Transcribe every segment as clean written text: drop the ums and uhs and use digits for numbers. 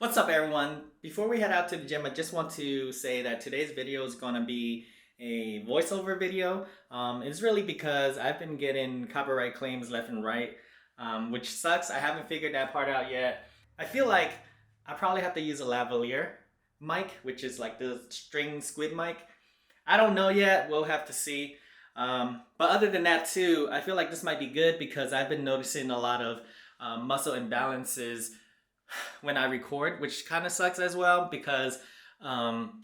What's up, everyone? Before we head out to the gym, I just want to say that today's video is going to be a voiceover video. It's really because I've been getting copyright claims left and right, which sucks. I haven't figured that part out yet. I feel like I probably have to use a lavalier mic, which is like the string squid mic. I don't know yet. We'll have to see. But other than that, too, I feel like this might be good because I've been noticing a lot of muscle imbalances when I record, which kind of sucks as well because um,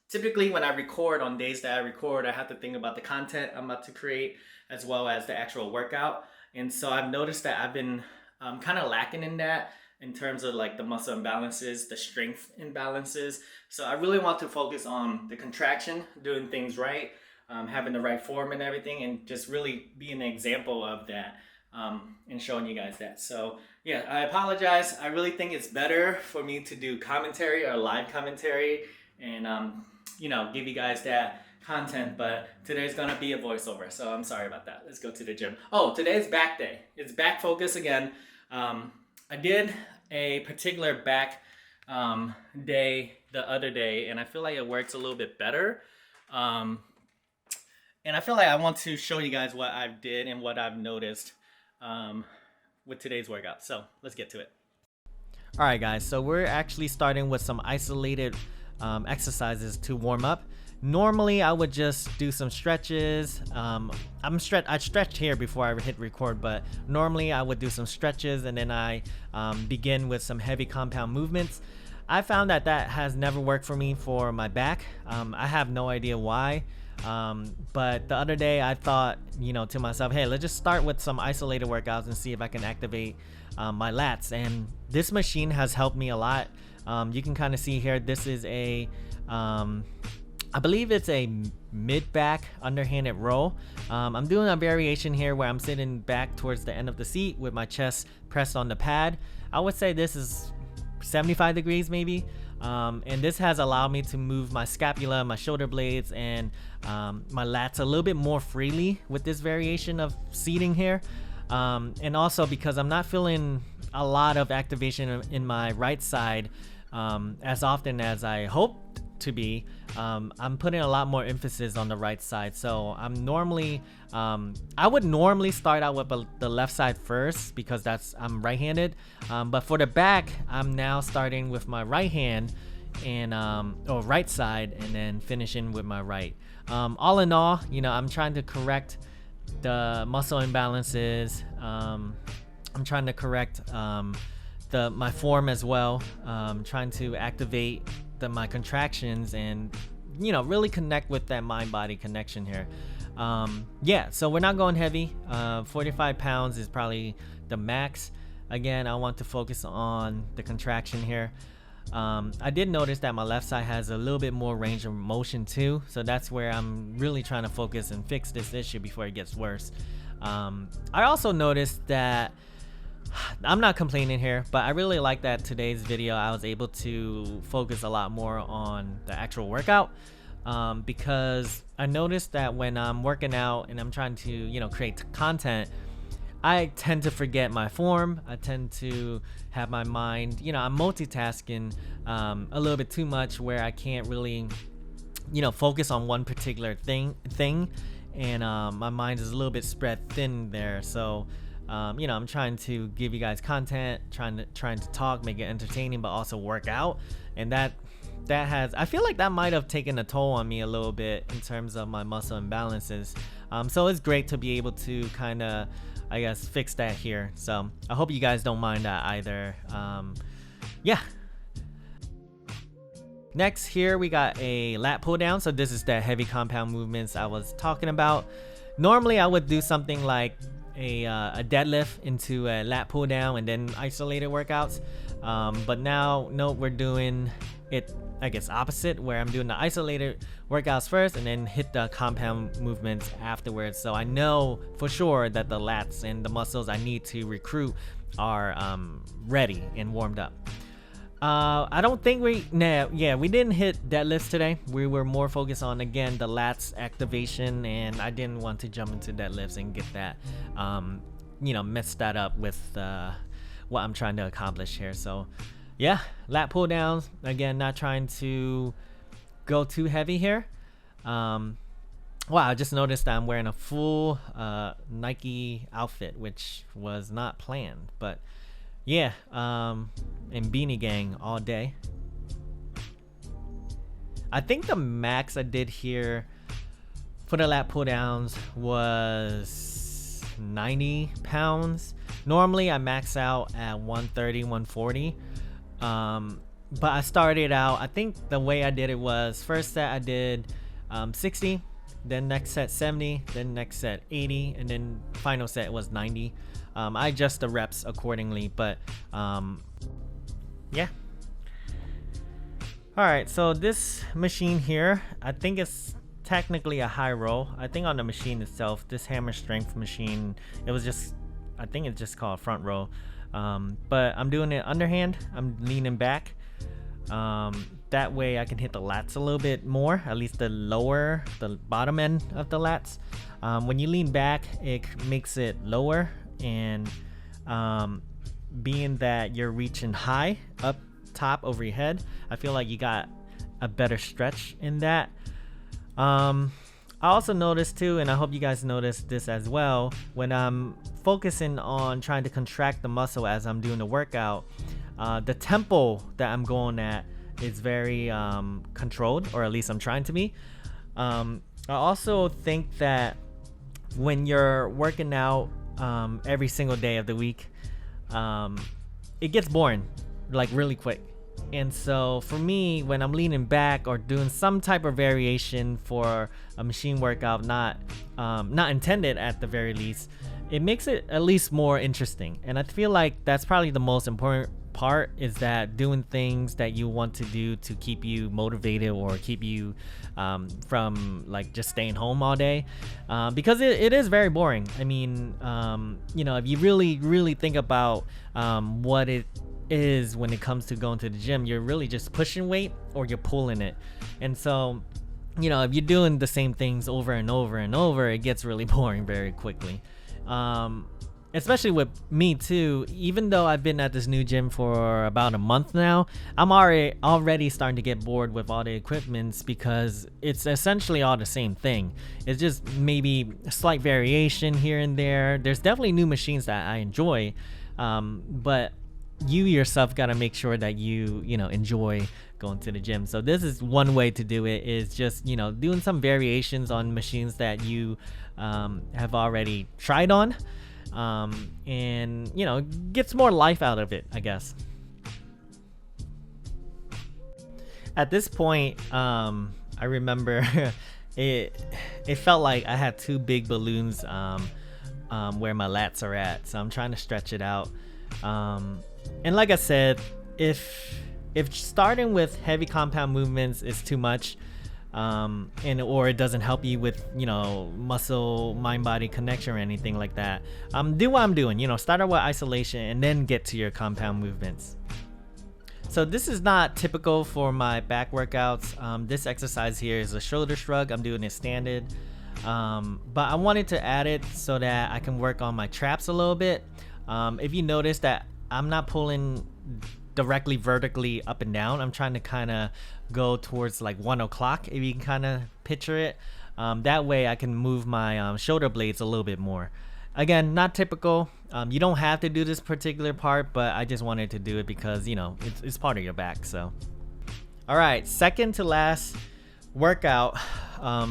typically when I record on days that I record, I have to think about the content I'm about to create as well as the actual workout. And so I've noticed that I've been kind of lacking in that in terms of like the muscle imbalances, the strength imbalances. So I really want to focus on the contraction, doing things right, having the right form and everything, and just really be an example of that and showing you guys that. So yeah, I apologize. I really think it's better for me to do commentary or live commentary and give you guys that content, but today's gonna be a voiceover, so I'm sorry about that. Let's go to the gym. Oh, today's back day. It's back focus again. I did a particular back day the other day, and I feel like it works a little bit better. And I feel like I want to show you guys what I did and what I've noticed with today's workout. So let's get to it. All right, guys. So we're actually starting with some isolated exercises to warm up. Normally, I would just do some stretches. I stretched here before I hit record, but normally I would do some stretches and then I begin with some heavy compound movements. I found that has never worked for me for my back. I have no idea why. But the other day I thought, to myself, hey, let's just start with some isolated workouts and see if I can activate my lats. And this machine has helped me a lot. You can kind of see here, this is a, I believe it's a mid-back underhanded row. I'm doing a variation here where I'm sitting back towards the end of the seat with my chest pressed on the pad. I would say this is 75 degrees maybe. And this has allowed me to move my scapula, my shoulder blades, and my lats a little bit more freely with this variation of seating here. And also because I'm not feeling a lot of activation in my right side as often as I hoped to be, I'm putting a lot more emphasis on the right side. So I'm normally I would normally start out with the left side first because I'm right-handed, but for the back I'm now starting with my right hand and or right side and then finishing with my right. All in all, I'm trying to correct the muscle imbalances. I'm trying to correct my form as well, trying to activate my contractions and really connect with that mind-body connection here. So we're not going heavy. 45 pounds is probably the max. Again, I want to focus on the contraction here. I did notice that my left side has a little bit more range of motion too, so that's where I'm really trying to focus and fix this issue before it gets worse. I also noticed that I'm not complaining here, but I really like that today's video I was able to focus a lot more on the actual workout, because I noticed that when I'm working out and I'm trying to create content, I tend to forget my form. I tend to have my mind, I'm multitasking a little bit too much where I can't really focus on one particular thing, and my mind is a little bit spread thin there. So I'm trying to give you guys content, trying to talk, make it entertaining, but also work out. And that has, I feel like that might have taken a toll on me a little bit in terms of my muscle imbalances. So it's great to be able to kind of, I guess, fix that here. So I hope you guys don't mind that either. Next here we got a lat pull down. So this is the heavy compound movements I was talking about. Normally I would do something like a deadlift into a lat pull down and then isolated workouts, but now we're doing it, I guess, opposite, where I'm doing the isolated workouts first and then hit the compound movements afterwards. So I know for sure that the lats and the muscles I need to recruit are ready and warmed up. I don't think we didn't hit deadlifts today. We were more focused on, again, the lats activation, and I didn't want to jump into deadlifts and get that mess that up with what I'm trying to accomplish here. So yeah, lat pull downs. Again, not trying to go too heavy here. Wow, I just noticed that I'm wearing a full Nike outfit, which was not planned. But yeah, and beanie gang all day. I think the max I did here for the lat pull downs was 90 pounds. Normally I max out at 130, 140. But I started out, I think the way I did it was first set I did 60, then next set 70, then next set 80, and then final set was 90. I adjust the reps accordingly, but yeah. Alright, so this machine here, I think it's technically a high row. I think on the machine itself, this hammer strength machine, it was just, I think it's just called front row. But I'm doing it underhand. I'm leaning back. That way I can hit the lats a little bit more, at least the bottom end of the lats. When you lean back, it makes it lower, and being that you're reaching high up top over your head, I feel like you got a better stretch in that. I also noticed too, and I hope you guys noticed this as well, when I'm focusing on trying to contract the muscle as I'm doing the workout, the tempo that I'm going at is very controlled, or at least I'm trying to be. I also think that when you're working out every single day of the week, it gets boring like really quick. And so for me, when I'm leaning back or doing some type of variation for a machine workout, not intended at the very least, it makes it at least more interesting. And I feel like that's probably the most important part, is that doing things that you want to do to keep you motivated or keep you from like just staying home all day, because it is very boring. I mean, you know, if you really think about what it is when it comes to going to the gym, you're really just pushing weight or you're pulling it. And so, you know, if you're doing the same things over and over and over, it gets really boring very quickly. Especially with me too. Even though I've been at this new gym for about a month now, I'm already starting to get bored with all the equipments, because it's essentially all the same thing. It's just maybe a slight variation here and there. There's definitely new machines that I enjoy, but you yourself got to make sure that you know, enjoy going to the gym. So this is one way to do it, is just, you know, doing some variations on machines that you have already tried on, and, you know, gets more life out of it, I guess. At this point, I remember it felt like I had two big balloons where my lats are at, so I'm trying to stretch it out. And like I said, if starting with heavy compound movements is too much, or it doesn't help you with, you know, muscle mind body connection or anything like that, do what I'm doing. You know, start out with isolation and then get to your compound movements. So this is not typical for my back workouts. This exercise here is a shoulder shrug. I'm doing it standard, but I wanted to add it so that I can work on my traps a little bit. If you notice that I'm not pulling directly vertically up and down, I'm trying to kind of go towards like 1 o'clock, if you can kind of picture it. That way I can move my shoulder blades a little bit more. Again, not typical. You don't have to do this particular part, but I just wanted to do it because, you know, it's part of your back. So all right, second to last workout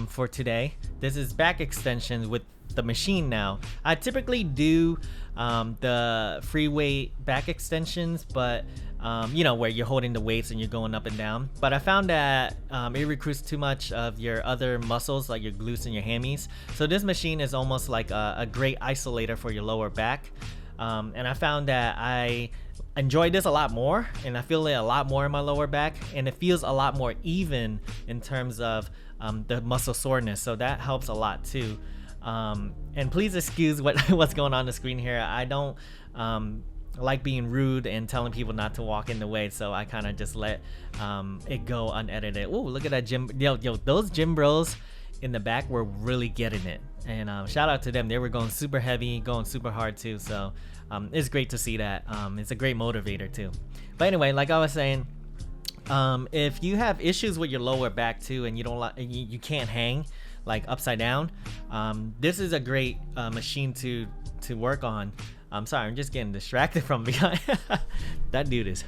for today. This is back extensions with the machine. Now I typically do the free weight back extensions, but you know, where you're holding the weights and you're going up and down. But I found that it recruits too much of your other muscles, like your glutes and your hammies. So this machine is almost like a great isolator for your lower back. And I found that I enjoy this a lot more, and I feel it a lot more in my lower back, and it feels a lot more even in terms of the muscle soreness. So that helps a lot too. And please excuse what's going on the screen here. I don't like being rude and telling people not to walk in the way, so I kind of just let it go unedited. Oh, look at that gym. Yo, those gym bros in the back were really getting it. and shout out to them. They were going super heavy, going super hard too. So it's great to see that. It's a great motivator too. But anyway, like I was saying, if you have issues with your lower back too, and you don't like, you can't hang like upside down, this is a great machine to work on. I'm sorry, I'm just getting distracted from behind. That dude is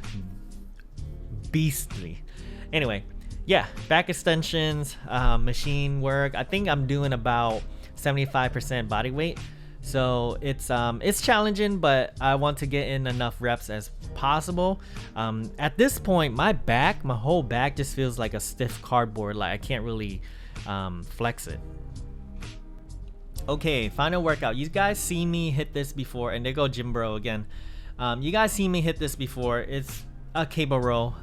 beastly. Anyway, yeah, back extensions, machine work. I think I'm doing about 75% body weight. So it's challenging, but I want to get in enough reps as possible. At this point, my whole back just feels like a stiff cardboard. Like I can't really flex it. Okay, final workout. You guys see me hit this before, and there go Gym Bro again. You guys see me hit this before. It's a cable row.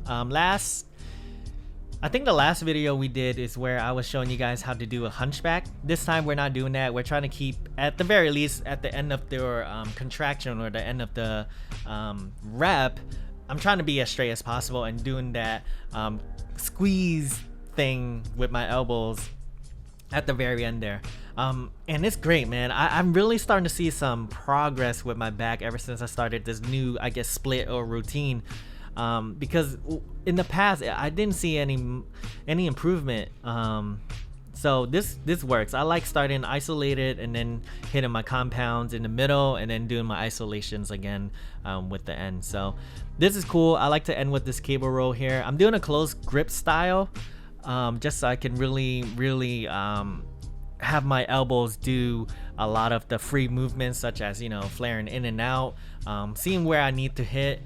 I think the last video we did is where I was showing you guys how to do a hunchback. This time we're not doing that. We're trying to keep, at the very least, at the end of their contraction or the end of the rep, I'm trying to be as straight as possible and doing that squeeze thing with my elbows at the very end there. And it's great, man. I'm really starting to see some progress with my back ever since I started this new, I guess, split or routine. Because in the past I didn't see any improvement. So this works. I like starting isolated and then hitting my compounds in the middle and then doing my isolations again with the end. So this is cool. I like to end with this cable row here. I'm doing a closed grip style, just so I can really have my elbows do a lot of the free movements, such as, you know, flaring in and out, seeing where I need to hit.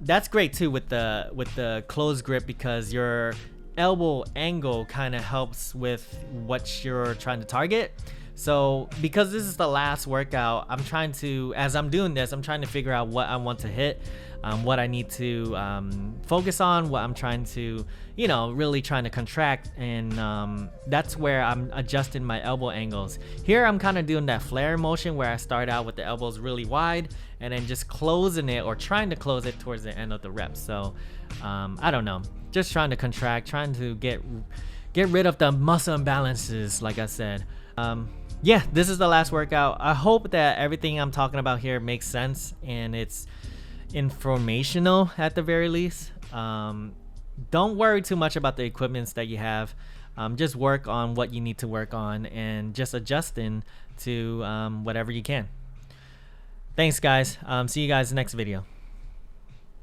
That's great too with the closed grip, because your elbow angle kind of helps with what you're trying to target. So because this is the last workout, I'm trying to, as I'm doing this, I'm trying to figure out what I want to hit, what I need to focus on, what I'm trying to, you know, really trying to contract, and that's where I'm adjusting my elbow angles. Here I'm kind of doing that flare motion where I start out with the elbows really wide and then just closing it or trying to close it towards the end of the rep. So I don't know, just trying to contract, trying to get rid of the muscle imbalances, like I said. Yeah, this is the last workout. I hope that everything I'm talking about here makes sense and it's informational at the very least. Don't worry too much about the equipments that you have. Just work on what you need to work on and just adjusting to whatever you can. Thanks guys. See you guys next video.